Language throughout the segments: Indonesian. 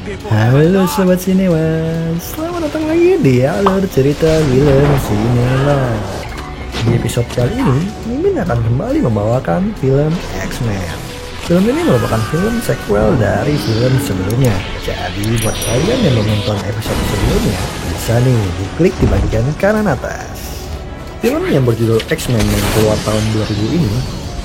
Halo Sobat Sinewa, selamat datang lagi di alur cerita film Sinela. Di episode kali ini, Mimin akan kembali membawakan film X-Men. Film ini merupakan film sequel dari film sebelumnya. Jadi buat kalian yang belum nonton episode sebelumnya, bisa nih diklik di bagian kanan atas. Film yang berjudul X-Men yang keluar tahun 2000 ini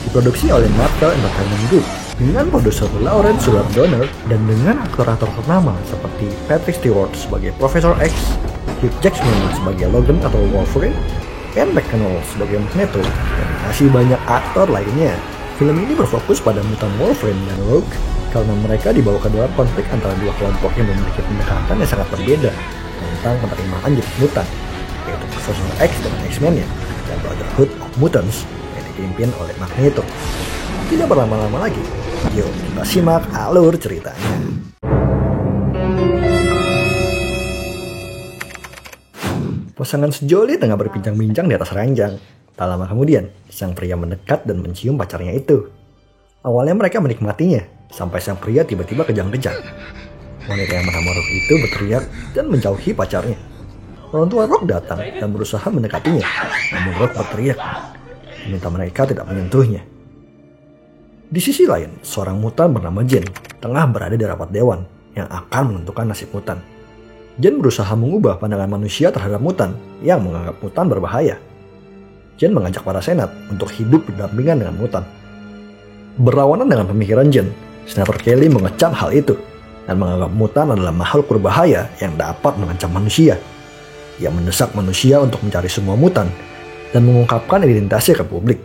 diproduksi oleh Marvel Entertainment Group dengan produser Lawrence Sugar Donner dan dengan aktor-aktor ternama seperti Patrick Stewart sebagai Profesor X, Hugh Jackman sebagai Logan atau Wolverine, Ian McKellen sebagai Magneto, dan masih banyak aktor lainnya. Film ini berfokus pada mutan Wolverine dan Rogue karena mereka dibawa ke dalam konflik antara dua kelompok yang memiliki pendekatan yang sangat berbeda tentang penerimaan jadi mutan, yaitu Profesor X dengan X-Men-nya dan Brotherhood of Mutants yang dipimpin oleh Magneto. Tidak berlama-lama lagi, yuk kita simak alur ceritanya. Pasangan sejoli tengah berbincang-bincang di atas ranjang. Tak lama kemudian, sang pria mendekat dan mencium pacarnya itu. Awalnya mereka menikmatinya, sampai sang pria tiba-tiba kejang-kejang. Wanita yang bernama Rock itu berteriak dan menjauhi pacarnya. Orang tua Rock datang dan berusaha mendekatinya, namun Rock berteriak, meminta mereka tidak menyentuhnya. Di sisi lain, seorang mutan bernama Jen tengah berada di rapat dewan yang akan menentukan nasib mutan. Jen berusaha mengubah pandangan manusia terhadap mutan yang menganggap mutan berbahaya. Jen mengajak para senat untuk hidup berdampingan dengan mutan. Berlawanan dengan pemikiran Jen, Senator Kelly mengecam hal itu dan menganggap mutan adalah makhluk berbahaya yang dapat mengancam manusia. Ia mendesak manusia untuk mencari semua mutan dan mengungkapkan identitasnya ke publik.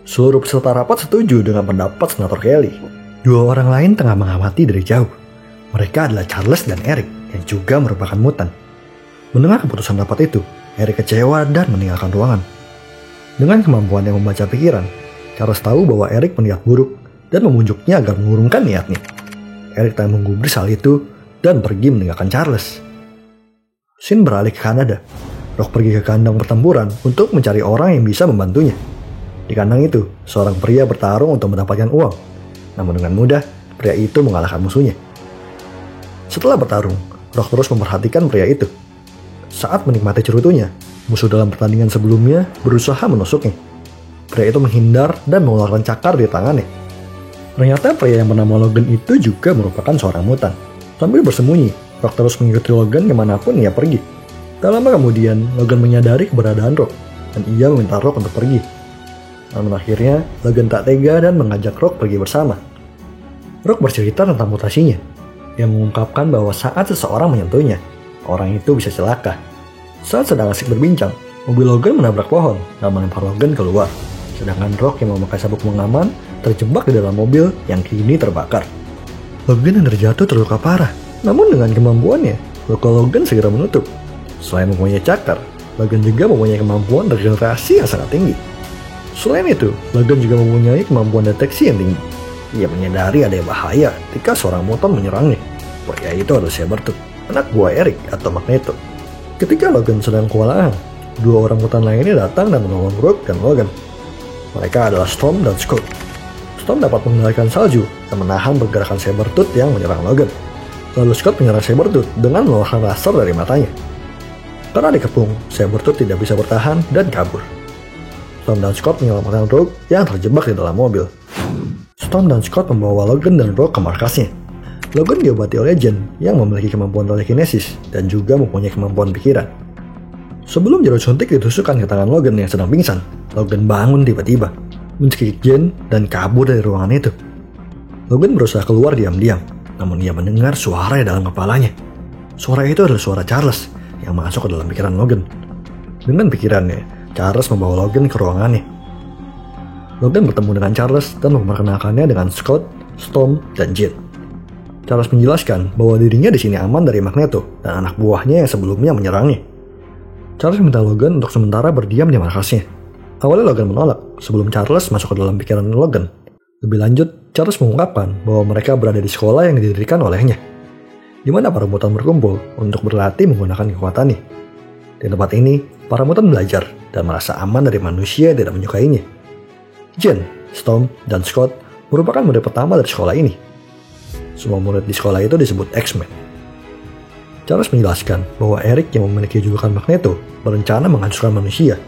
Seluruh peserta rapat setuju dengan pendapat Senator Kelly. Dua orang lain tengah mengamati dari jauh. Mereka adalah Charles dan Eric yang juga merupakan mutan. Mendengar keputusan rapat itu, Eric kecewa dan meninggalkan ruangan. Dengan kemampuan yang membaca pikiran, Charles tahu bahwa Eric berniat buruk dan memujuknya agar mengurungkan niatnya. Eric tak menggubris hal itu dan pergi meninggalkan Charles. Scene beralih ke Kanada. Rock pergi ke kandang pertempuran untuk mencari orang yang bisa membantunya. Di kandang itu, seorang pria bertarung untuk mendapatkan uang. Namun dengan mudah, pria itu mengalahkan musuhnya. Setelah bertarung, Rock terus memperhatikan pria itu. Saat menikmati cerutunya, musuh dalam pertandingan sebelumnya berusaha menusuknya. Pria itu menghindar dan mengeluarkan cakar di tangannya. Ternyata pria yang bernama Logan itu juga merupakan seorang mutan. Sambil bersembunyi, Rock terus mengikuti Logan kemanapun ia pergi. Tak lama kemudian, Logan menyadari keberadaan Rock, dan ia meminta Rock untuk pergi. Namun akhirnya, Logan tak tega dan mengajak Rock pergi bersama. Rock bercerita tentang mutasinya. Dia mengungkapkan bahwa saat seseorang menyentuhnya, orang itu bisa celaka. Saat sedang asik berbincang, mobil Logan menabrak pohon dan melempar Logan keluar. Sedangkan Rock yang memakai sabuk pengaman terjebak di dalam mobil yang kini terbakar. Logan yang terjatuh terluka parah. Namun dengan kemampuannya, luka Logan segera menutup. Selain mempunyai cakar, Logan juga mempunyai kemampuan regenerasi yang sangat tinggi. Selain itu, Logan juga mempunyai kemampuan deteksi yang tinggi. Ia menyadari ada bahaya ketika seorang mutan menyerangnya. Pria itu adalah Sabretooth, anak buah Eric atau Magneto. Ketika Logan sedang kewalahan, dua orang mutan lainnya datang dan menolong Rock dan Logan. Mereka adalah Storm dan Scott. Storm dapat mengendalikan salju dan menahan pergerakan Sabretooth yang menyerang Logan. Lalu Scott menyerang Sabretooth dengan mengeluarkan laser dari matanya. Karena dikepung, Sabretooth tidak bisa bertahan dan kabur. Storm dan Scott menyelamatkan Rogue yang terjebak di dalam mobil. Storm dan Scott membawa Logan dan Rogue ke markasnya. Logan diobati oleh Jen yang memiliki kemampuan telekinesis dan juga mempunyai kemampuan pikiran. Sebelum jarum suntik ditusukkan ke tangan Logan yang sedang pingsan, Logan bangun tiba-tiba, mencekik Jen dan kabur dari ruangan itu. Logan berusaha keluar diam-diam, namun ia mendengar suara di dalam kepalanya. Suara itu adalah suara Charles yang masuk ke dalam pikiran Logan. Dengan pikirannya, Charles membawa Logan ke ruangannya. Logan bertemu dengan Charles dan memperkenalkannya dengan Scott, Storm, dan Jen. Charles menjelaskan bahwa dirinya di sini aman dari Magneto dan anak buahnya yang sebelumnya menyerangnya. Charles meminta Logan untuk sementara berdiam di markasnya. Awalnya Logan menolak sebelum Charles masuk ke dalam pikiran Logan. Lebih lanjut, Charles mengungkapkan bahwa mereka berada di sekolah yang didirikan olehnya, di mana para mutan berkumpul untuk berlatih menggunakan kekuatannya. Di tempat ini, para mutan belajar dan merasa aman dari manusia yang tidak menyukainya. Jen, Storm, dan Scott merupakan murid pertama dari sekolah ini. Semua murid di sekolah itu disebut X-Men. Charles menjelaskan bahwa Eric yang memiliki julukan Magneto berencana menghancurkan manusia.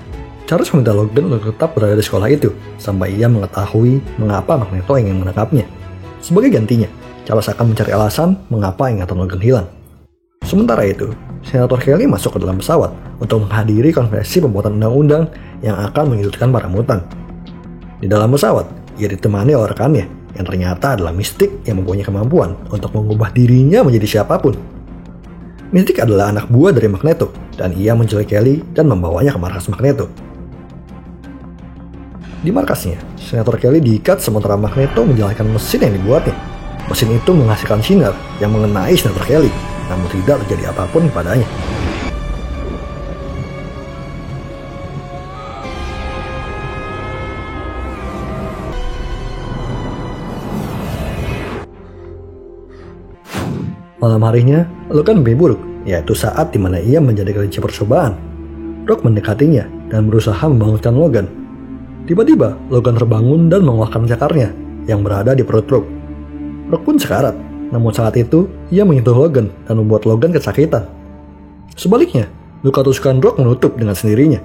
Charles meminta Logan untuk tetap berada di sekolah itu sampai ia mengetahui mengapa Magneto ingin menangkapnya. Sebagai gantinya, Charles akan mencari alasan mengapa ingatan Logan hilang. Sementara itu, Senator Kelly masuk ke dalam pesawat untuk menghadiri konferensi pembuatan undang-undang yang akan menyudutkan para mutan. Di dalam pesawat, ia ditemani oleh rekannya yang ternyata adalah Mystique yang mempunyai kemampuan untuk mengubah dirinya menjadi siapapun. Mystique adalah anak buah dari Magneto dan ia menculik Kelly dan membawanya ke markas Magneto. Di markasnya, Senator Kelly diikat sementara Magneto menjalankan mesin yang dibuatnya. Mesin itu menghasilkan sinar yang mengenai Senator Kelly, namun tidak terjadi apapun padanya. Malam harinya, Logan mimpi buruk, yaitu saat di mana ia menjadi kelinci percobaan. Rock mendekatinya dan berusaha membangunkan Logan. Tiba-tiba, Logan terbangun dan mengeluarkan cakarnya yang berada di perut Rock. Rock pun sekarat, namun saat itu ia menyentuh Logan dan membuat Logan kesakitan. Sebaliknya, luka tusukan Rock menutup dengan sendirinya.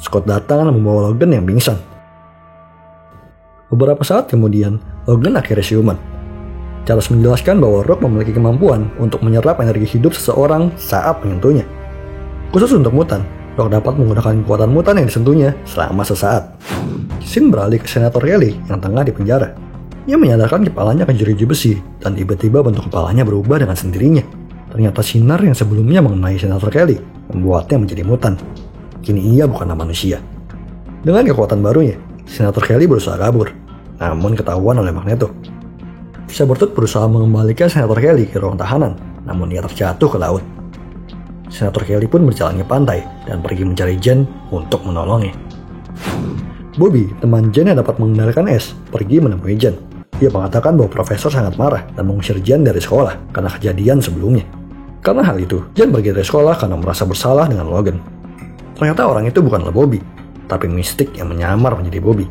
Scott datang dan membawa Logan yang pingsan. Beberapa saat kemudian, Logan akhirnya siuman. Charles menjelaskan bahwa Rock memiliki kemampuan untuk menyerap energi hidup seseorang saat menyentuhnya. Khusus untuk mutan, Rock dapat menggunakan kekuatan mutan yang disentuhnya selama sesaat. Scene beralih ke Senator Kelly yang tengah di penjara. Ia menyadarkan kepalanya ke jeruji besi dan tiba-tiba bentuk kepalanya berubah dengan sendirinya. Ternyata sinar yang sebelumnya mengenai Senator Kelly membuatnya menjadi mutan. Kini ia bukanlah manusia. Dengan kekuatan barunya, Senator Kelly berusaha kabur, namun ketahuan oleh Magneto. Sabretooth berusaha mengembalikan Senator Kelly ke ruang tahanan, namun ia terjatuh ke laut. Senator Kelly pun berjalan ke pantai dan pergi mencari Jen untuk menolongnya. Bobby, teman Jen yang dapat mengendalikan es, pergi menemui Jen. Ia mengatakan bahwa profesor sangat marah dan mengusir Jen dari sekolah karena kejadian sebelumnya. Karena hal itu, Jen pergi dari sekolah karena merasa bersalah dengan Logan. Ternyata orang itu bukanlah Bobby, tapi Mystique yang menyamar menjadi Bobby.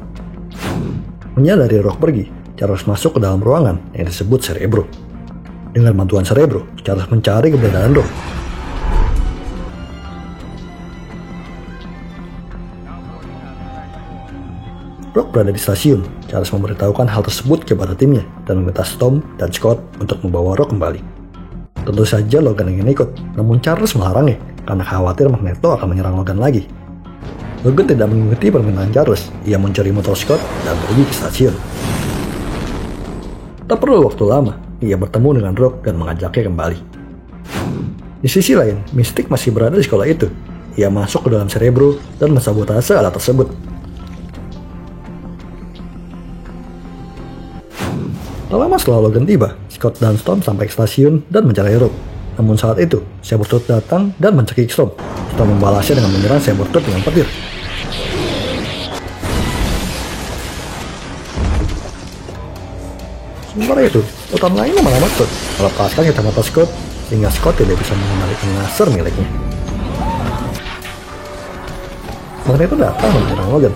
Menyadari Rock pergi, Charles masuk ke dalam ruangan yang disebut Cerebro. Dengan bantuan Cerebro, Charles mencari keberadaan Rock. Rock berada di stasiun. Charles memberitahukan hal tersebut kepada timnya dan meminta Storm dan Scott untuk membawa Rock kembali. Tentu saja Logan ingin ikut, namun Charles melarangnya karena khawatir Magneto akan menyerang Logan lagi. Logan tidak mengikuti permintaan Charles. Ia mencuri motor Scott dan pergi ke stasiun. Tak perlu waktu lama, ia bertemu dengan Rock dan mengajaknya kembali. Di sisi lain, Mystique masih berada di sekolah itu. Ia masuk ke dalam Cerebro dan mensabotase alat tersebut. Tak lama setelah Logan tiba, Scott dan Storm sampai ke stasiun dan mencari Rock. Namun saat itu, Sabretooth datang dan mencekik Storm. Storm membalasnya dengan menyerang Sabretooth dengan petir. Sementara itu, Utan lain memanah Scott, melepaskan kacamata Scott sehingga Scott tidak bisa mengendalikan laser miliknya. Magneto datang menyerang Logan.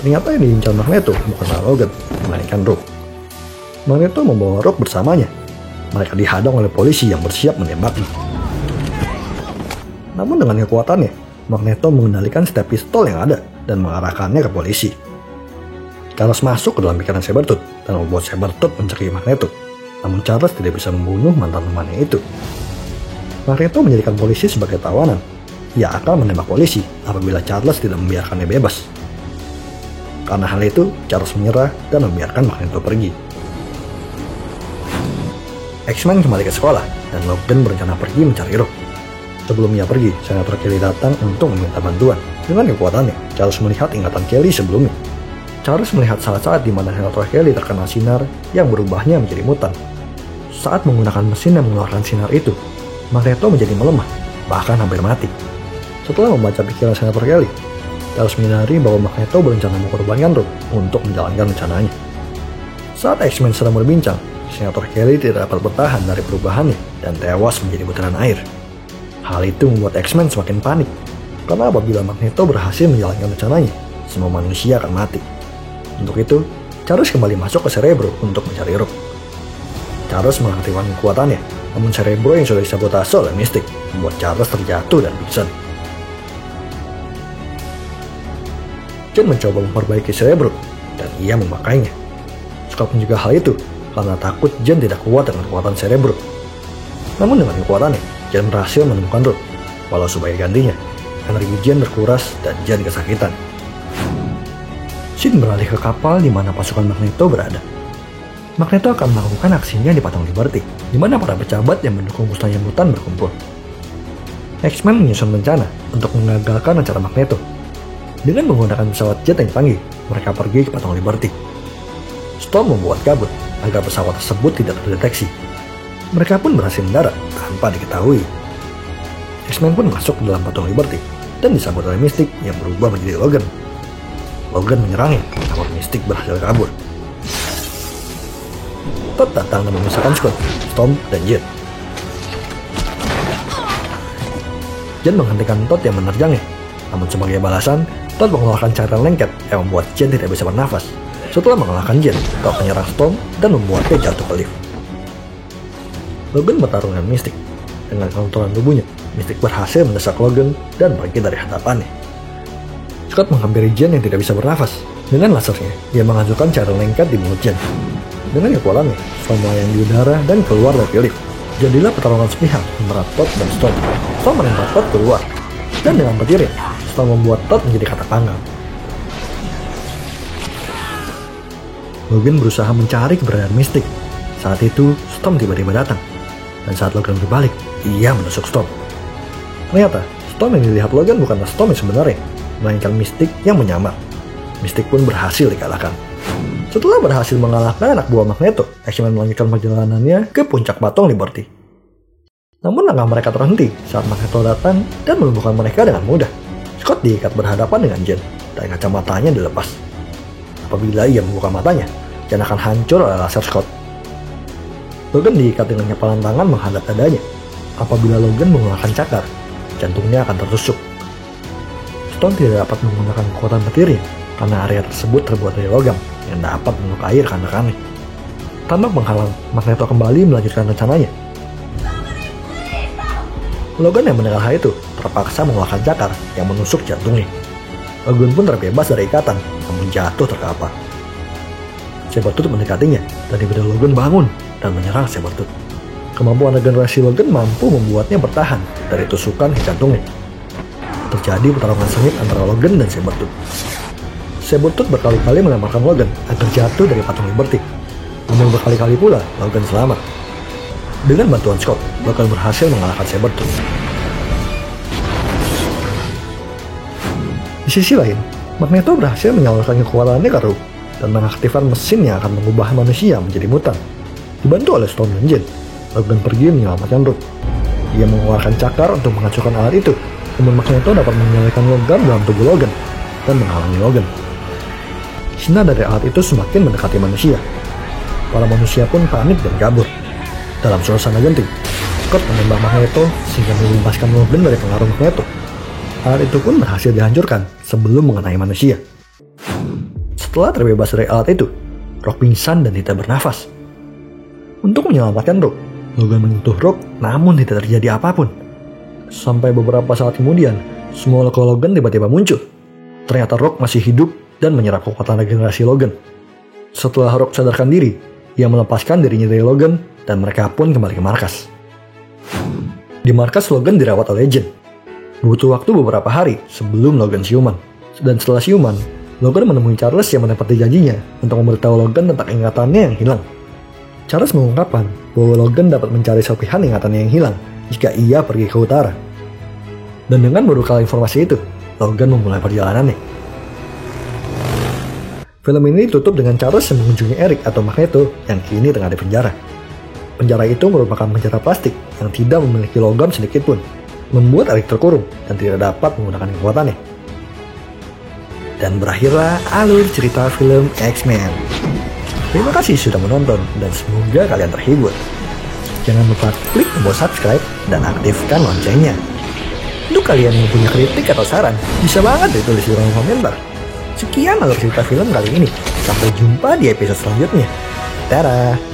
Ternyata yang diincar Magneto bukanlah Logan, melainkan Rock. Magneto membawa Rock bersamanya. Mereka dihadang oleh polisi yang bersiap menembaknya. Namun dengan kekuatannya, Magneto mengendalikan setiap pistol yang ada dan mengarahkannya ke polisi. Charles masuk ke dalam pikiran Sabretooth dan membuat Sabretooth mencekik Magneto. Namun Charles tidak bisa membunuh mantan temannya itu. Magneto menjadikan polisi sebagai tawanan. Ia akan menembak polisi apabila Charles tidak membiarkannya bebas. Karena hal itu, Charles menyerah dan membiarkan Magneto pergi. X-Men kembali ke sekolah dan Logan berencana pergi mencari Rock. Sebelum ia pergi, Senator Kelly datang untuk meminta bantuan. Dengan kekuatannya, Charles melihat ingatan Kelly sebelumnya. Charles melihat saat-saat di mana Senator Kelly terkena sinar yang berubahnya menjadi mutan. Saat menggunakan mesin yang mengeluarkan sinar itu, Magneto menjadi melemah, bahkan hampir mati. Setelah membaca pikiran Senator Kelly, Charles menyadari bahwa Magneto berencana mengorbankan Rock untuk menjalankan rencananya. Saat X-Men sedang berbincang, Senator Kelly tidak dapat bertahan dari perubahannya dan tewas menjadi butiran air. Hal itu membuat X-Men semakin panik, karena apabila Magneto berhasil menjalankan rencananya, semua manusia akan mati. Untuk itu, Charles kembali masuk ke Cerebro untuk mencari Rock. Charles mengaktifkan kekuatannya Namun Cerebro yang sudah disabotase oleh Mystic membuat Charles terjatuh dan pingsan. Jen mencoba memperbaiki Cerebro dan ia memakainya. Scott juga hal itu karena takut Jen tidak kuat dengan kekuatan Cerebro. Namun dengan kekuatannya, Jen berhasil menemukan Rook. Walau sebagai gantinya, energi Jen berkuras dan Jen kesakitan. Shin beralih ke kapal di mana pasukan Magneto berada. Magneto akan melakukan aksinya di Patung Liberty, di mana para pejabat yang mendukung musnahnya mutan berkumpul. X-Men menyusun rencana untuk mengagalkan rencana Magneto. Dengan menggunakan pesawat jet yang canggih, mereka pergi ke Patung Liberty. Storm membuat kabut agar pesawat tersebut tidak terdeteksi. Mereka pun berhasil mendarat tanpa diketahui. X-Men pun masuk ke dalam Patung Liberty dan disambut oleh Mystic yang berubah menjadi Logan. Logan menyerangnya, namun Mystic berhasil kabur. Todd datang dan memisahkan Scott, Storm, dan Jen. Jen menghentikan Todd yang menerjangnya, namun sebagai balasan, Todd mengeluarkan cairan lengket yang membuat Jen tidak bisa bernafas. Setelah mengalahkan Jen, Todd menyerang Storm dan membuatnya jatuh ke lift. Logan bertarung dengan Mystic. Dengan kontrolan tubuhnya, Mystic berhasil mendesak Logan dan pergi dari hadapannya. Scott menghampiri Jen yang tidak bisa bernafas. Dengan lasernya, dia menghancurkan cairan lengket di mulut Jen. Dengan kekuatannya, Storm melayang di udara dan keluar dari lift. Jadilah pertarungan sepihak antara Todd dan Storm. Storm menembak Todd keluar, dan dengan petirnya, Storm membuat Todd menjadi katak panggang. Logan berusaha mencari keberadaan Mystic. Saat itu, Storm tiba-tiba datang. Dan saat Logan berbalik, ia menusuk Storm. Ternyata, Storm yang dilihat Logan bukanlah Storm yang sebenarnya, melainkan Mystic yang menyamar. Mystic pun berhasil dikalahkan. Setelah berhasil mengalahkan anak buah Magneto, X-Men melanjutkan perjalanannya ke puncak Patung Liberty. Namun langkah mereka terhenti saat Magneto datang dan melumpuhkan mereka dengan mudah. Scott diikat berhadapan dengan Jen, dan kacamatanya dilepas. Apabila ia membuka matanya, Jen akan hancur oleh laser Scott. Logan diikat dengan kepalan tangan menghadap dadanya. Apabila Logan mengeluarkan cakar, jantungnya akan tertusuk. Storm tidak dapat menggunakan kekuatan petirnya karena area tersebut terbuat dari logam yang dapat melukai rekan-rekannya. Tanpa menghalang, Magneto kembali melanjutkan rencananya. Logan yang mendengar hal itu terpaksa mengeluarkan cakar yang menusuk jantungnya. Logan pun terbebas dari ikatan, namun jatuh terkapar. Sabretooth mendekatinya dan tiba-tiba Logan bangun dan menyerang Sabretooth. Kemampuan regenerasi Logan mampu membuatnya bertahan dari tusukan ke jantungnya. Terjadi pertarungan sengit antara Logan dan Sabretooth. Sabretooth berkali-kali melemparkan Logan agar jatuh dari Patung Liberty. Namun berkali-kali pula Logan selamat. Dengan bantuan Scott, Logan berhasil mengalahkan Sabretooth. Di sisi lain, Magneto berhasil menyalurkan kekuatannya ke Rook dan mengaktifkan mesin yang akan mengubah manusia menjadi mutan. Dibantu oleh Storm dan Jen, Logan pergi menyelamatkan Rook. Ia mengeluarkan cakar untuk menghancurkan alat itu, namun Magneto dapat menyalakan logam dalam tubuh Logan dan menghalangi Logan. Sinar dari alat itu semakin mendekati manusia. Para manusia pun panik dan kabur. Dalam suasana genting, Scott menembak Magneto sehingga membebaskan Logan dari pengaruh Magneto. Alat itu pun berhasil dihancurkan sebelum mengenai manusia. Setelah terbebas dari alat itu, Rock pingsan dan tidak bernafas. Untuk menyelamatkan Rock, Logan menyentuh Rock namun tidak terjadi apapun. Sampai beberapa saat kemudian, semua luka Logan tiba-tiba muncul. Ternyata Rock masih hidup dan menyerap kekuatan regenerasi Logan. Setelah Rock sadarkan diri, ia melepaskan dirinya dari Logan dan mereka pun kembali ke markas. Di markas, Logan dirawat oleh Jen. Butuh waktu beberapa hari sebelum Logan siuman. Dan setelah siuman, Logan menemui Charles yang menepati janjinya untuk memberitahu Logan tentang ingatannya yang hilang. Charles mengungkapkan bahwa Logan dapat mencari serpihan ingatannya yang hilang jika ia pergi ke utara. Dan dengan berbekal informasi itu, Logan memulai perjalanannya. Film ini ditutup dengan Charles yang mengunjungi Eric atau Magneto yang kini tengah di penjara. Penjara itu merupakan penjara plastik yang tidak memiliki logam sedikitpun, membuat Eric terkurung dan tidak dapat menggunakan kekuatannya. Dan berakhirlah alur cerita film X-Men. Terima kasih sudah menonton dan semoga kalian terhibur. Jangan lupa klik tombol subscribe dan aktifkan loncengnya. Untuk kalian yang punya kritik atau saran, bisa banget ditulis di kolom komentar. Sekian alur cerita film kali ini. Sampai jumpa di episode selanjutnya. Dadah!